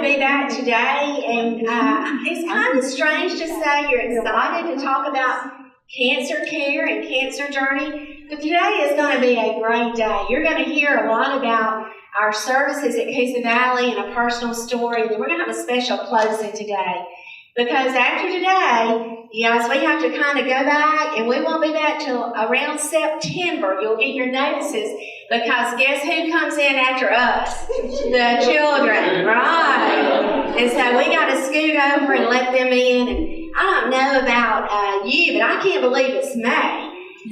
to be back today, and it's kind of strange to say you're excited to talk about cancer care and cancer journey, but today is going to be a great day. You're going to hear a lot about our services at Coosa Valley and a personal story, and then we're going to have a special closing today. Because after today, you guys, we have to kind of go back, and we won't be back till around September. You'll get your notices, because guess who comes in after us? The children, right? And so we got to scoot over and let them in. And I don't know about you, but I can't believe it's May.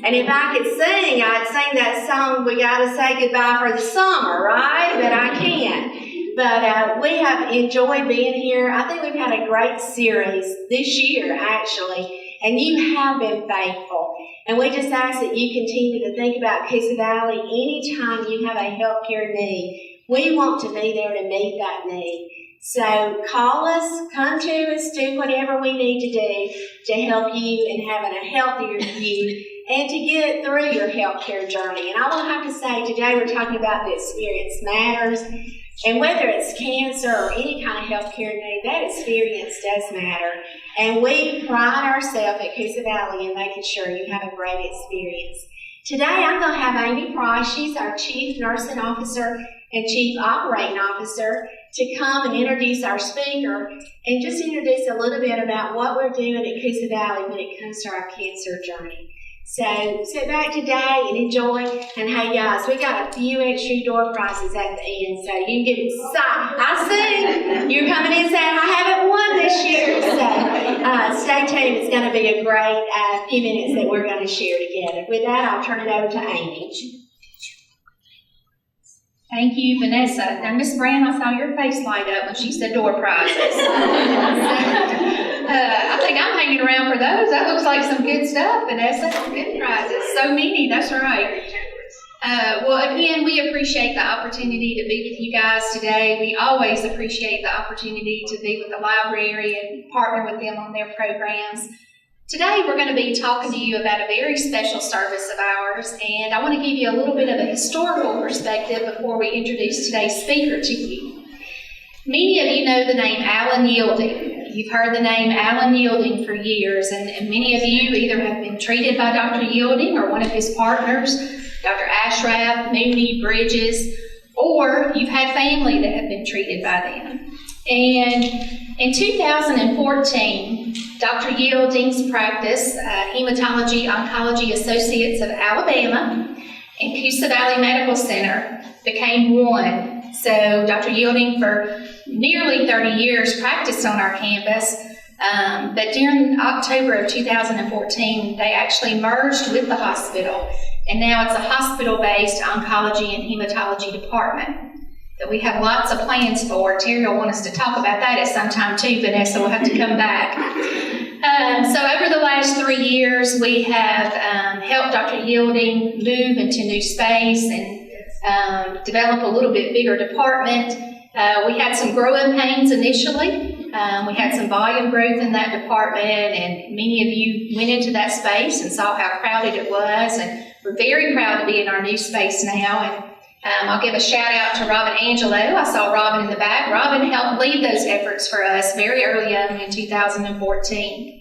And if I could sing, I'd sing that song, "We Gotta Say Goodbye for the Summer," right? But I can't. But we have enjoyed being here. I think we've had a great series this year, actually, and you have been faithful. And we just ask that you continue to think about Coosa Valley anytime you have a healthcare need. We want to be there to meet that need. So call us, come to us, do whatever we need to do to help you in having a healthier you and to get through your healthcare journey. And I will have to say, today we're talking about the experience matters. And whether it's cancer or any kind of healthcare need, that experience does matter. And we pride ourselves at Coosa Valley in making sure you have a great experience. Today I'm going to have Amy Price, she's our Chief Nursing Officer and Chief Operating Officer, to come and introduce our speaker and just introduce a little bit about what we're doing at Coosa Valley when it comes to our cancer journey. So sit back today and enjoy. And hey guys, we got a few extra door prizes at the end, so you can get excited. I see you're coming in saying, I haven't won this year. So stay tuned. It's going to be a great few minutes that we're going to share together. With that, I'll turn it over to Amy. Thank you, Vanessa. Now, Miss Brown, I saw your face light up when she said door prizes. I think I'm hanging around for those. That looks like some good stuff, Vanessa. Good prizes. So many, that's right. Well, again, we appreciate the opportunity to be with you guys today. We always appreciate the opportunity to be with the library and partner with them on their programs. Today, we're going to be talking to you about a very special service of ours, and I want to give you a little bit of a historical perspective before we introduce today's speaker to you. Many of you know the name Alan Yielding. You've heard the name Alan Yielding for years, and many of you either have been treated by Dr. Yielding or one of his partners, Dr. Ashraf, Mooney, Bridges, or you've had family that have been treated by them. And in 2014, Dr. Yielding's practice, Hematology Oncology Associates of Alabama and Coosa Valley Medical Center became one. So Dr. Yielding for nearly 30 years practiced on our campus, but during October of 2014, they actually merged with the hospital, and now it's a hospital-based oncology and hematology department that we have lots of plans for. Terri will want us to talk about that at some time too, Vanessa. We'll have to come back. So over the last 3 years, we have helped Dr. Yielding move into new space and develop a little bit bigger department. We had some growing pains initially. We had some volume growth in that department, and many of you went into that space and saw how crowded it was, and we're very proud to be in our new space now. And I'll give a shout out to Robin Angelo. I saw Robin in the back. Robin helped lead those efforts for us very early on in 2014.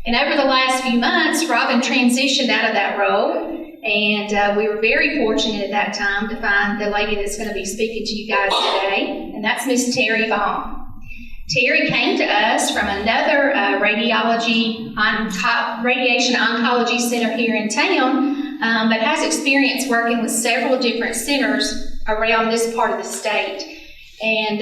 And over the last few months, Robin transitioned out of that role, and we were very fortunate at that time to find the lady that's going to be speaking to you guys today, and that's Miss Terri Vaughan. Terri came to us from another radiation oncology center here in town, but has experience working with several different centers around this part of the state. And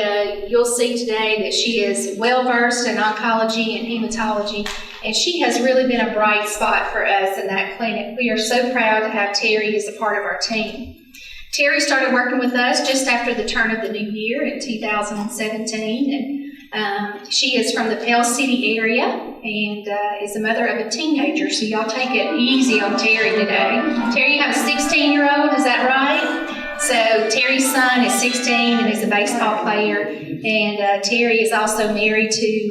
you'll see today that she is well-versed in oncology and hematology, and she has really been a bright spot for us in that clinic. We are so proud to have Terri as a part of our team. Terri started working with us just after the turn of the new year in 2017, and she is from the Pell City area and is the mother of a teenager, so y'all take it easy on Terri today. Terri, you have a 16-year-old, is that right? So Terri's son is 16 and is a baseball player, and Terri is also married to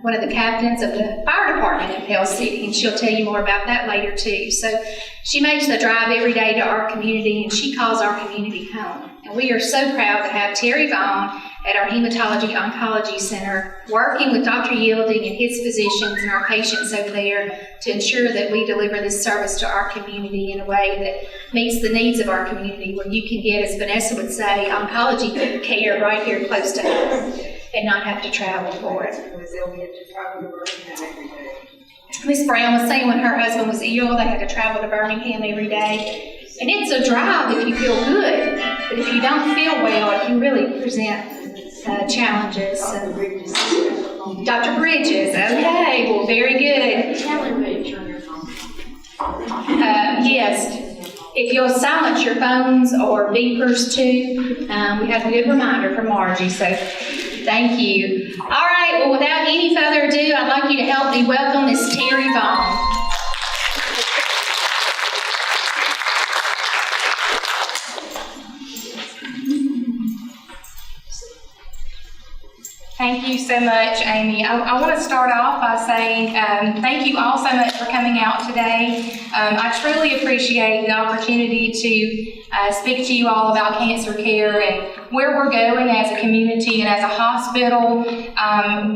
one of the captains of the fire department in Pell City, and she'll tell you more about that later too. So she makes the drive every day to our community, and she calls our community home. And we are so proud to have Terri Vaughan at our Hematology Oncology Center, working with Dr. Yielding and his physicians and our patients over there to ensure that we deliver this service to our community in a way that meets the needs of our community, where you can get, as Vanessa would say, oncology care right here close to us and not have to travel for it. Miss Brown was saying when her husband was ill, they had to travel to Birmingham every day. And it's a drive if you feel good, but if you don't feel well, it can really present challenges. Dr. Bridges, okay, well, very good. Yes, if you'll silence your phones or beepers too, we have a good reminder from Margie, so thank you. All right, well, without any further ado, I'd like you to help me welcome Miss Terri Vaughan. Thank you so much, Amy. I want to start off by saying thank you all so much for coming out today. I truly appreciate the opportunity to speak to you all about cancer care and where we're going as a community and as a hospital,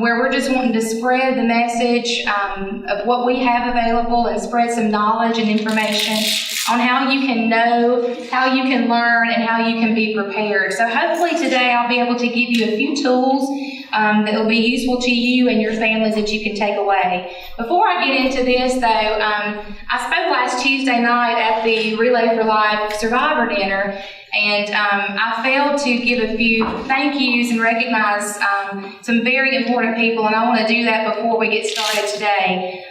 where we're just wanting to spread the message of what we have available and spread some knowledge and information on how you can know, how you can learn, and how you can be prepared. So hopefully today I'll be able to give you a few tools that will be useful to you and your families that you can take away. Before I get into this, though, I spoke last Tuesday night at the Relay for Life Survivor Dinner, and I failed to give a few thank yous and recognize some very important people, and I want to do that before we get started today.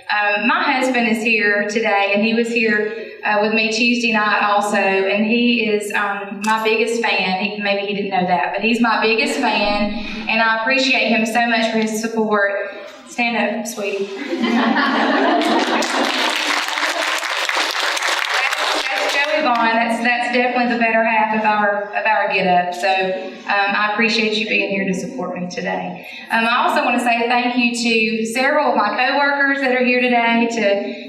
My husband is here today, and he was here with me Tuesday night also, and he is my biggest fan. Maybe he didn't know that, but he's my biggest fan, and I appreciate him so much for his support. Stand up, sweetie. That's Joey Vaughan. That's definitely the better half of our get-up, so I appreciate you being here to support me today. I also want to say thank you to several of my co-workers that are here today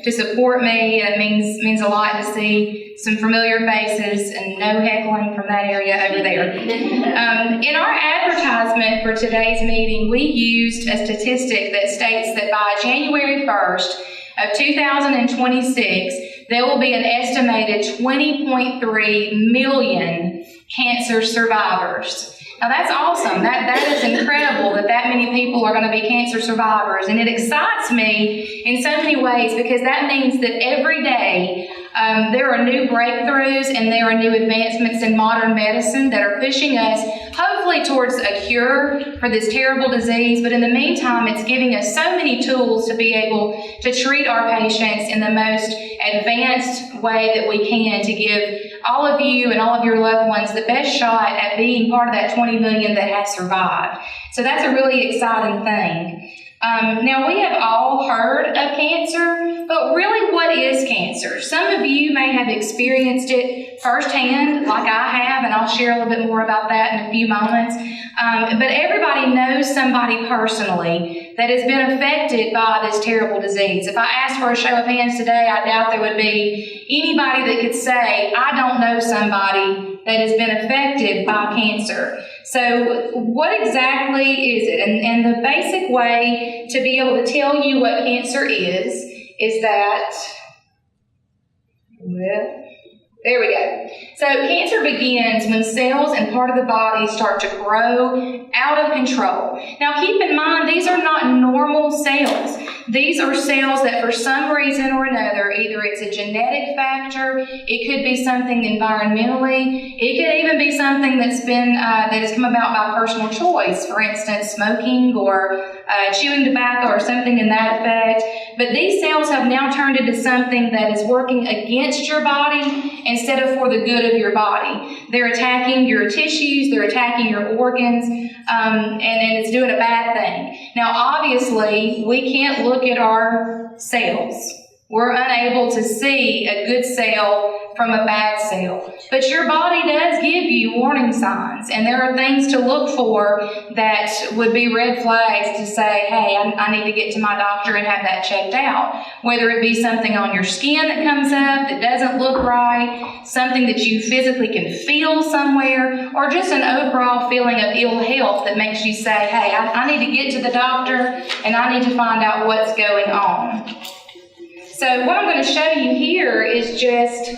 to support me. It means a lot to see some familiar faces and no heckling from that area over there. In our advertisement for today's meeting, we used a statistic that states that by January 1st of 2026, there will be an estimated 20.3 million cancer survivors. Now that's awesome. That is incredible that many people are going to be cancer survivors, and it excites me in so many ways because that means that every day there are new breakthroughs and there are new advancements in modern medicine that are pushing us hopefully towards a cure for this terrible disease. But in the meantime, it's giving us so many tools to be able to treat our patients in the most advanced way that we can, to give all of you and all of your loved ones the best shot at being part of that 20 million that has survived. So that's a really exciting thing. Now, we have all heard of cancer, but really, what is cancer? Some of you may have experienced it firsthand, like I have, and I'll share a little bit more about that in a few moments. But everybody knows somebody personally that has been affected by this terrible disease. If I asked for a show of hands today, I doubt there would be anybody that could say, I don't know somebody that has been affected by cancer. So what exactly is it? And the basic way to be able to tell you what cancer is that, well, there we go. So cancer begins when cells and part of the body start to grow out of control. Now keep in mind, these are not normal cells. These are cells that for some reason or another, either it's a genetic factor, it could be something environmentally, it could even be something that's been, that has come about by personal choice. For instance, smoking or chewing tobacco or something in that effect. But these cells have now turned into something that is working against your body instead of for the good of your body. They're attacking your tissues, they're attacking your organs, and it's doing a bad thing. Now, obviously, we can't look at our cells. We're unable to see a good cell from a bad cell. But your body does give you warning signs, and there are things to look for that would be red flags to say, hey, I need to get to my doctor and have that checked out. Whether it be something on your skin that comes up that doesn't look right, something that you physically can feel somewhere, or just an overall feeling of ill health that makes you say, hey, I need to get to the doctor and I need to find out what's going on. So what I'm going to show you here is just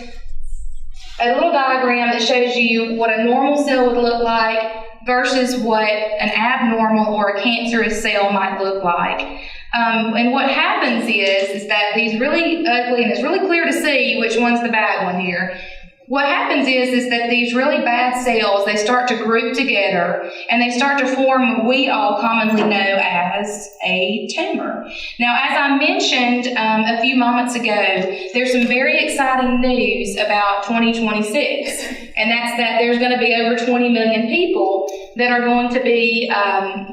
a little diagram that shows you what a normal cell would look like versus what an abnormal or a cancerous cell might look like. And what happens is that these really ugly, and it's really clear to see which one's the bad one here. What happens is that these really bad cells, they start to group together and they start to form what we all commonly know as a tumor. Now, as I mentioned a few moments ago, there's some very exciting news about 2026, and that's that there's going to be over 20 million people that are going to be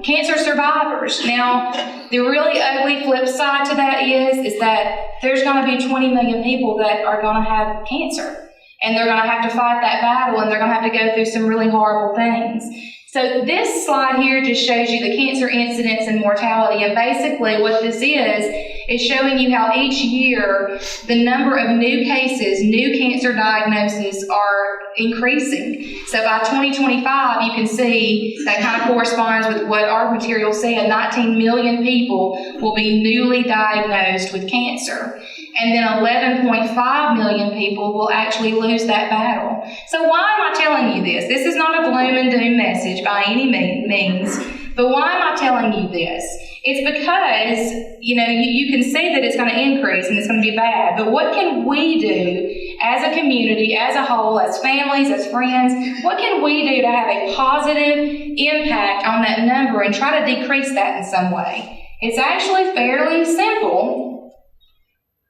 cancer survivors. Now, the really ugly flip side to that is that there's going to be 20 million people that are going to have cancer. And they're going to have to fight that battle, and they're going to have to go through some really horrible things. So this slide here just shows you the cancer incidence and mortality, and basically what this is showing you how each year the number of new cases, new cancer diagnoses are increasing. So by 2025, you can see that kind of corresponds with what our material said. 19 million people will be newly diagnosed with cancer. And then 11.5 million people will actually lose that battle. So why am I telling you this? This is not a gloom and doom message by any means, but why am I telling you this? It's because, you can see that it's going to increase and it's going to be bad, but what can we do as a community, as a whole, as families, as friends? What can we do to have a positive impact on that number and try to decrease that in some way? It's actually fairly simple.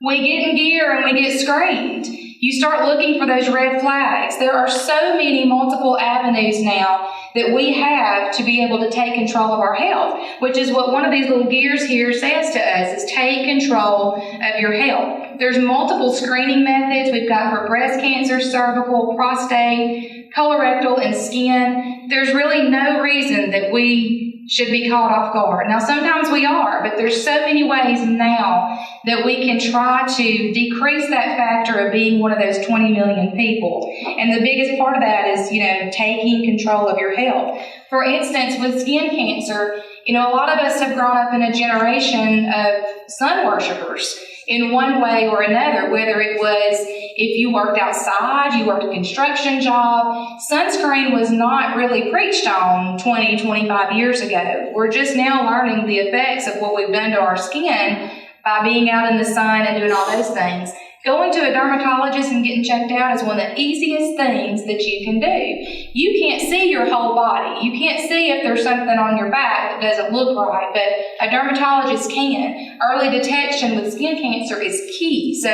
We get in gear and we get screened. You start looking for those red flags. There are so many multiple avenues now that we have to be able to take control of our health, which is what one of these little gears here says to us, is take control of your health. There's multiple screening methods we've got for breast cancer, cervical, prostate, colorectal, and skin. There's really no reason that we should be caught off guard. Now, sometimes we are, but there's so many ways now that we can try to decrease that factor of being one of those 20 million people. And the biggest part of that is, taking control of your health. For instance, with skin cancer, a lot of us have grown up in a generation of sun worshipers in one way or another, whether it was if you worked outside, you worked a construction job. Sunscreen was not really preached on 20, 25 years ago. We're just now learning the effects of what we've done to our skin by being out in the sun and doing all those things. Going to a dermatologist and getting checked out is one of the easiest things that you can do. You can't see your whole body. You can't see if there's something on your back that doesn't look right, but a dermatologist can. Early detection with skin cancer is key. So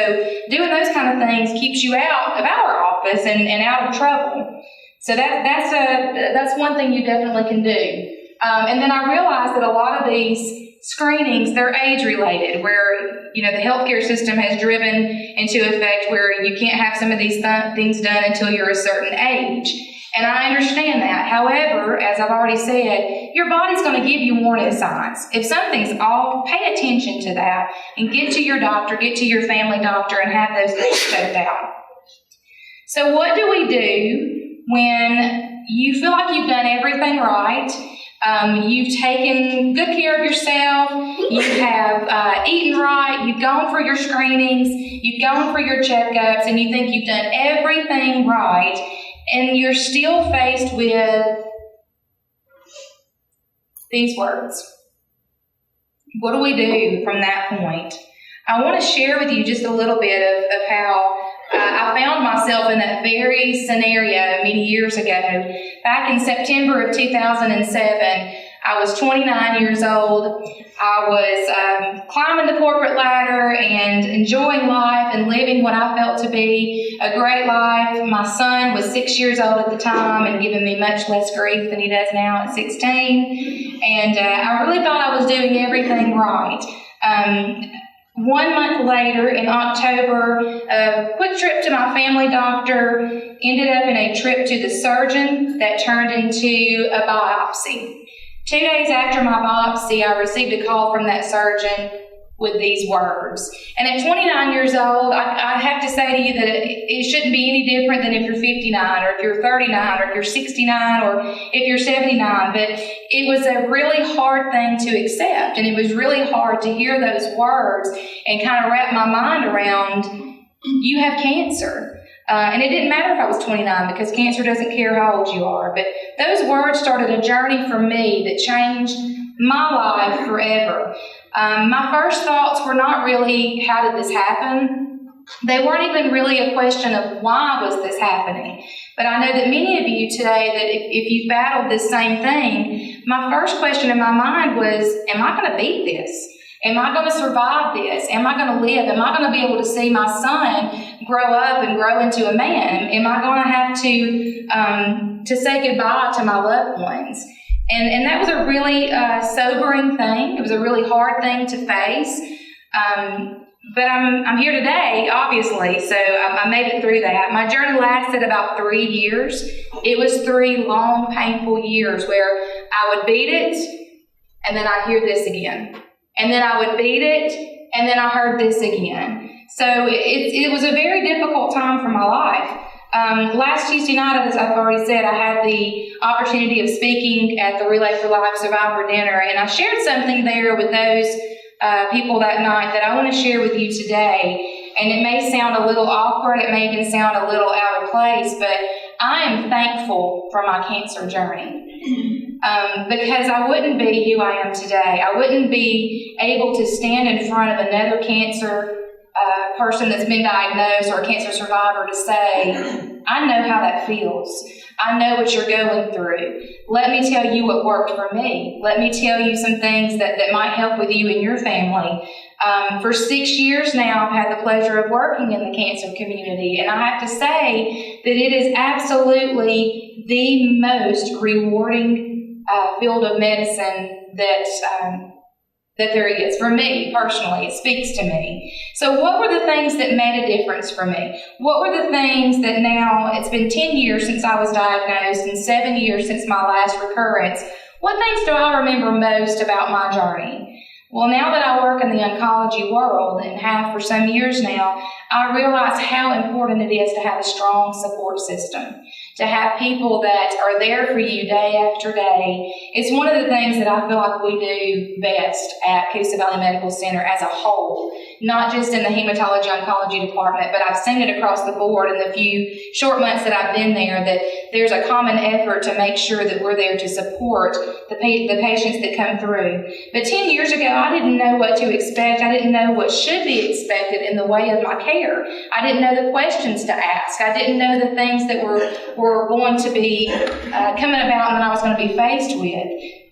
doing those kind of things keeps you out of our office and out of trouble. So that's one thing you definitely can do. And then I realized that a lot of these screenings, they're age-related, where, the healthcare system has driven into effect where you can't have some of these things done until you're a certain age. And I understand that. However, as I've already said, your body's going to give you warning signs. If something's off, pay attention to that and get to your doctor, get to your family doctor, and have those things checked out. So what do we do when you feel like you've done everything right? You've taken good care of yourself, you have eaten right, you've gone for your screenings, you've gone for your checkups, and you think you've done everything right, and you're still faced with these words. What do we do from that point? I want to share with you just a little bit of how I found myself in that very scenario many years ago. Back in September of 2007, I was 29 years old. I was climbing the corporate ladder and enjoying life and living what I felt to be a great life. My son was 6 years old at the time and giving me much less grief than he does now at 16. And I really thought I was doing everything right. 1 month later, in October, a quick trip to my family doctor ended up in a trip to the surgeon that turned into a biopsy. 2 days after my biopsy, I received a call from that surgeon with these words. And at 29 years old, I have to say to you that it shouldn't be any different than if you're 59 or if you're 39 or if you're 69 or if you're 79. But it was a really hard thing to accept, and it was really hard to hear those words and kind of wrap my mind around, you have cancer. And it didn't matter if I was 29 because cancer doesn't care how old you are. But those words started a journey for me that changed my life forever. My first thoughts were not really, how did this happen? They weren't even really a question of why was this happening. But I know that many of you today, that if you've battled this same thing, my first question in my mind was, am I going to beat this? Am I going to survive this? Am I going to live? Am I going to be able to see my son grow up and grow into a man? Am I going to have to say goodbye to my loved ones? And that was a really sobering thing. It was a really hard thing to face. But I'm here today, obviously, so I made it through that. My journey lasted about 3 years. It was 3 long, painful years where I would beat it, and then I'd hear this again. And then I would beat it, and then I heard this again. So it was a very difficult time for my life. Last Tuesday night, as I've already said, I had the opportunity of speaking at the Relay for Life Survivor Dinner, and I shared something there with those people that night that I want to share with you today. And it may sound a little awkward, it may even sound a little out of place, but I am thankful for my cancer journey. Because I wouldn't be who I am today. I wouldn't be able to stand in front of another cancer person that's been diagnosed or a cancer survivor to say, I know how that feels. I know what you're going through. Let me tell you what worked for me. Let me tell you some things that might help with you and your family. For 6 years now, I've had the pleasure of working in the cancer community, and I have to say that it is absolutely the most rewarding field of medicine that there is. For me, personally, it speaks to me. So what were the things that made a difference for me? What were the things that now, it's been 10 years since I was diagnosed and 7 years since my last recurrence. What things do I remember most about my journey? Well, now that I work in the oncology world and have for some years now, I realize how important it is to have a strong support system, to have people that are there for you day after day. It's one of the things that I feel like we do best at Coosa Valley Medical Center as a whole, not just in the Hematology Oncology department, but I've seen it across the board in the few short months that I've been there, that there's a common effort to make sure that we're there to support the patients that come through. But 10 years ago, I didn't know what to expect. I didn't know what should be expected in the way of my care. I didn't know the questions to ask. I didn't know the things that were going to be coming about and that I was going to be faced with.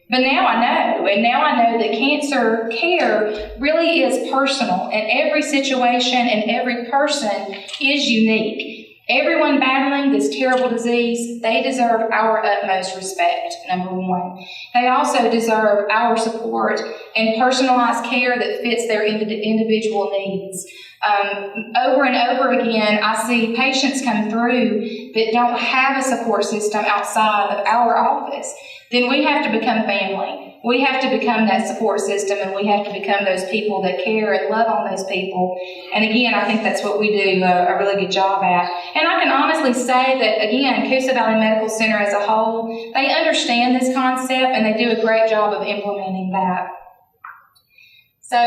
But now I know, and now I know that cancer care really is personal, and every situation and every person is unique. Everyone battling this terrible disease, they deserve our utmost respect, number one. They also deserve our support and personalized care that fits their individual needs. Over and over again, I see patients come through that don't have a support system outside of our office. Then we have to become family. We have to become that support system, and we have to become those people that care and love on those people. And again, I think that's what we do a really good job at. And I can honestly say that, again, Coosa Valley Medical Center as a whole, they understand this concept, and they do a great job of implementing that. So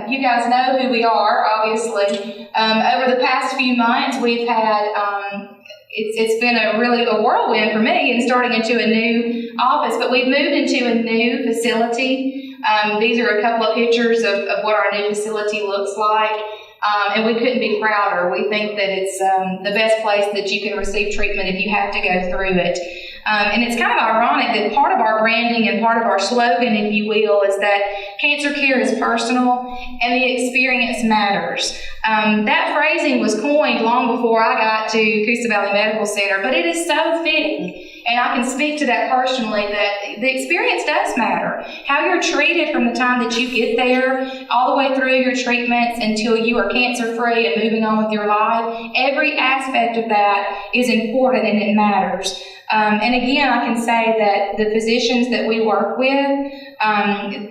you guys know who we are, obviously. Over the past few months, we've had, it's been a whirlwind for me in starting into a new office, but we've moved into a new facility. These are a couple of pictures of what our new facility looks like. And we couldn't be prouder. We think that it's the best place that you can receive treatment if you have to go through it. And it's kind of ironic that part of our branding and part of our slogan, if you will, is that cancer care is personal and the experience matters. That phrasing was coined long before I got to Coosa Valley Medical Center, but it is so fitting. And I can speak to that personally, that the experience does matter. How you're treated from the time that you get there, all the way through your treatments until you are cancer-free and moving on with your life, every aspect of that is important and it matters. And again, I can say that the physicians that we work with,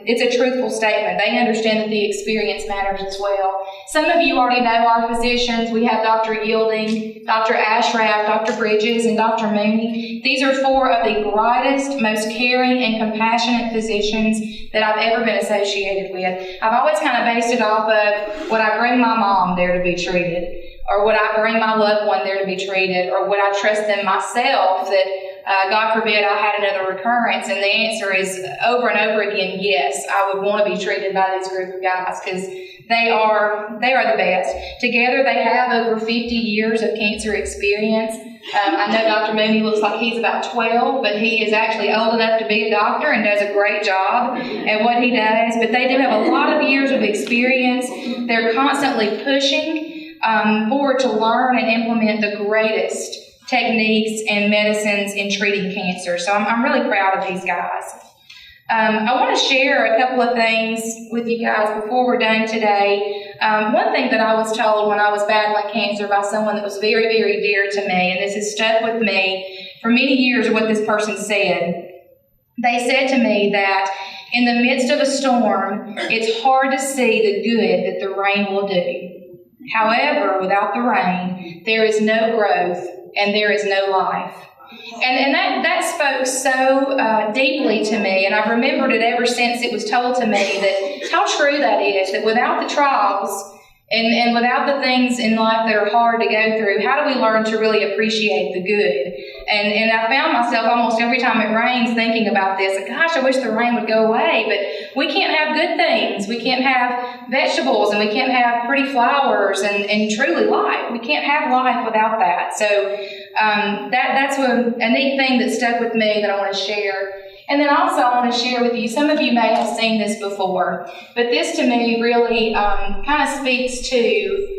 it's a truthful statement. They understand that the experience matters as well. Some of you already know our physicians. We have Dr. Yielding, Dr. Ashraf, Dr. Bridges, and Dr. Mooney. These are four of the brightest, most caring, and compassionate physicians that I've ever been associated with. I've always kind of based it off of, would I bring my mom there to be treated? Or would I bring my loved one there to be treated? Or would I trust them myself that, God forbid, I had another recurrence? And the answer is over and over again, yes, I would want to be treated by this group of guys because they are the best. Together, they have over 50 years of cancer experience. I know Dr. Mooney looks like he's about 12, but he is actually old enough to be a doctor and does a great job at what he does. But they do have a lot of years of experience. They're constantly pushing forward to learn and implement the greatest techniques and medicines in treating cancer. So I'm really proud of these guys. I want to share a couple of things with you guys before we're done today. One thing that I was told when I was battling cancer by someone that was very, very dear to me, and this has stuck with me for many years, what this person said. They said to me that in the midst of a storm, it's hard to see the good that the rain will do. However, without the rain, there is no growth and there is no life. And that spoke so deeply to me, and I've remembered it ever since it was told to me that how true that is, that without the trials and without the things in life that are hard to go through, how do we learn to really appreciate the good? And I found myself almost every time it rains thinking about this, like, gosh, I wish the rain would go away, but we can't have good things. We can't have vegetables, and we can't have pretty flowers and truly life. We can't have life without that. So that's a neat thing that stuck with me that I want to share. And then also I want to share with you, some of you may have seen this before, but this to me really kind of speaks to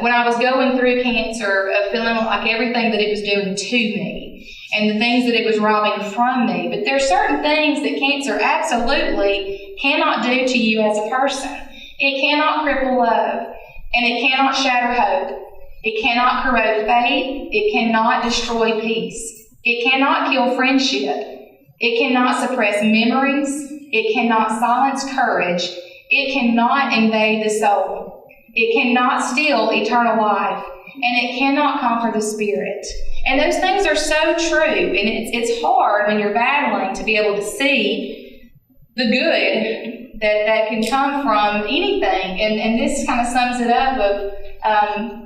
when I was going through cancer, feeling like everything that it was doing to me and the things that it was robbing from me. But there are certain things that cancer absolutely cannot do to you as a person. It cannot cripple love, and it cannot shatter hope. It cannot corrode faith. It cannot destroy peace. It cannot kill friendship. It cannot suppress memories. It cannot silence courage. It cannot invade the soul. It cannot steal eternal life. And it cannot conquer the spirit. And those things are so true. And it's hard when you're battling to be able to see the good that can come from anything. And this kind of sums it up of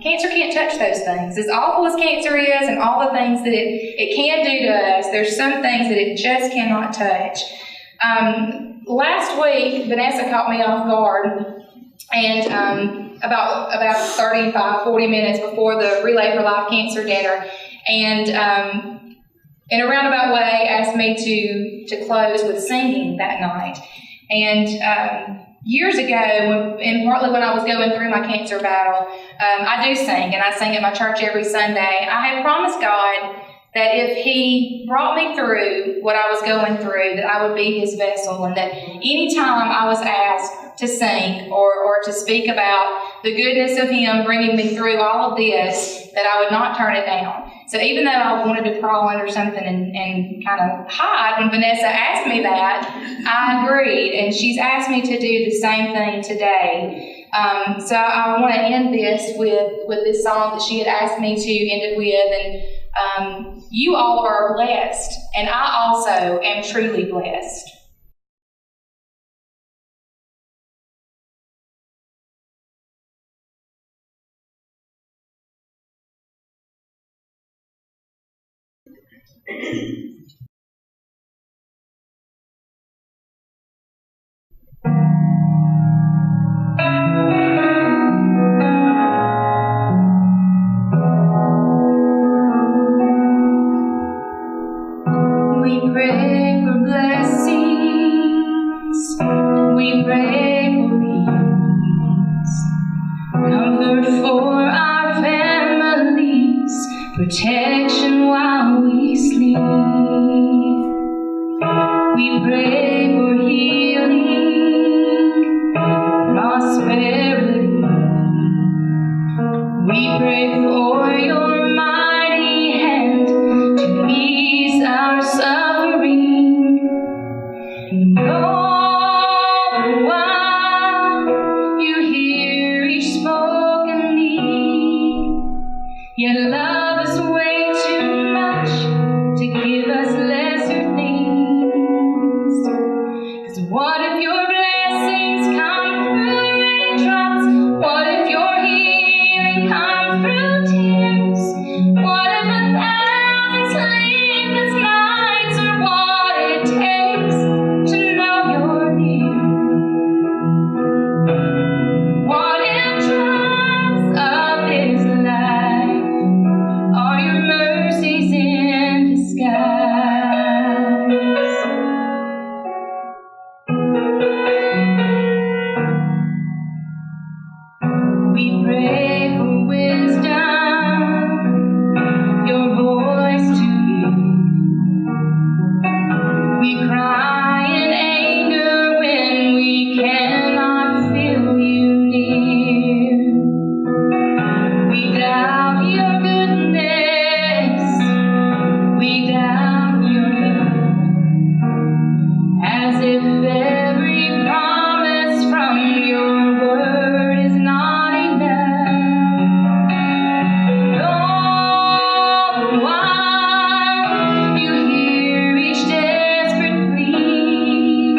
cancer can't touch those things. As awful as cancer is and all the things that it can do to us, there's some things that it just cannot touch. Last week, Vanessa caught me off guard, and about 40 minutes before the Relay for Life Cancer Dinner, and in a roundabout way asked me to close with singing that night. And years ago, and partly when I was going through my cancer battle, I do sing, and I sing at my church every Sunday. I had promised God that if He brought me through what I was going through, that I would be His vessel, and that any time I was asked to sing or to speak about the goodness of Him bringing me through all of this, that I would not turn it down. So even though I wanted to crawl under something and kind of hide, when Vanessa asked me that, I agreed, and she's asked me to do the same thing today. So I want to end this with this song that she had asked me to end it with, and you all are blessed, and I also am truly blessed. We pray for blessings, we pray for peace, comfort for our families, protection while we sleep. We pray for your mighty hand to ease our suffering. And all the while you hear each spoken need. Yet love us way too much to give us lesser things. 'Cause what if your blessings come through raindrops? What if your healing comes through tears? What if 1,000 sleepless nights are what it takes to know you're near? What if trials of this life are your mercies in disguise? We pray for wisdom, your voice to hear. We cry in anger when we cannot feel you near. We doubt your goodness, we doubt your love, as if every promise from your word is not enough. All the while you hear each desperate plea,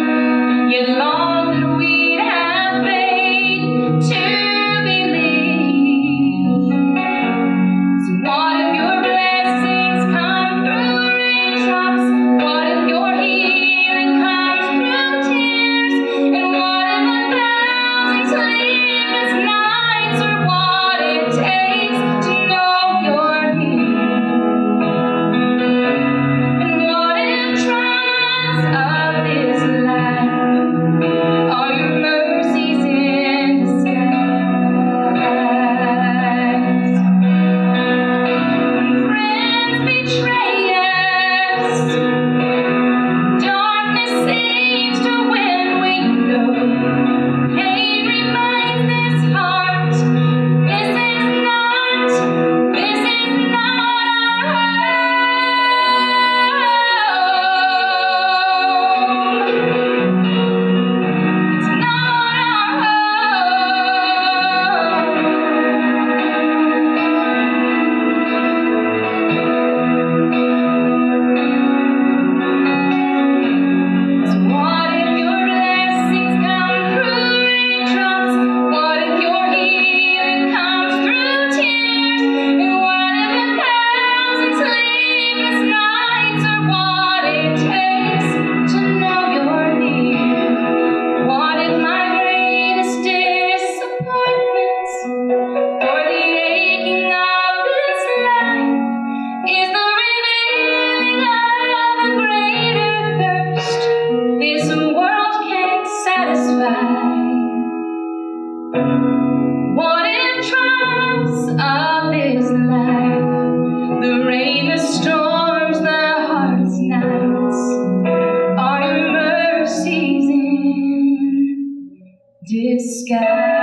yet long that we'd have faith to believe. So what if your blessings come through raindrops? What if your healing comes through tears? And what if 1,000 sleepless nights are what it takes to know you're near? And what if trials of this life are your mercies in disguise? When friends betray us, darkness seems to win, we know. Pain reminds this heart, this is not our home. It's not So what if your blessings come through raindrops? What if your healing comes through tears? And what if 1,000 sleepless nights are what it takes to know you're near? What if my greatest disappointments or the aching of this life is the revealing of a greater thirst this world can't satisfy? What if trials of this life, the rain, the storms, the hardest nights, are your mercies in disguise?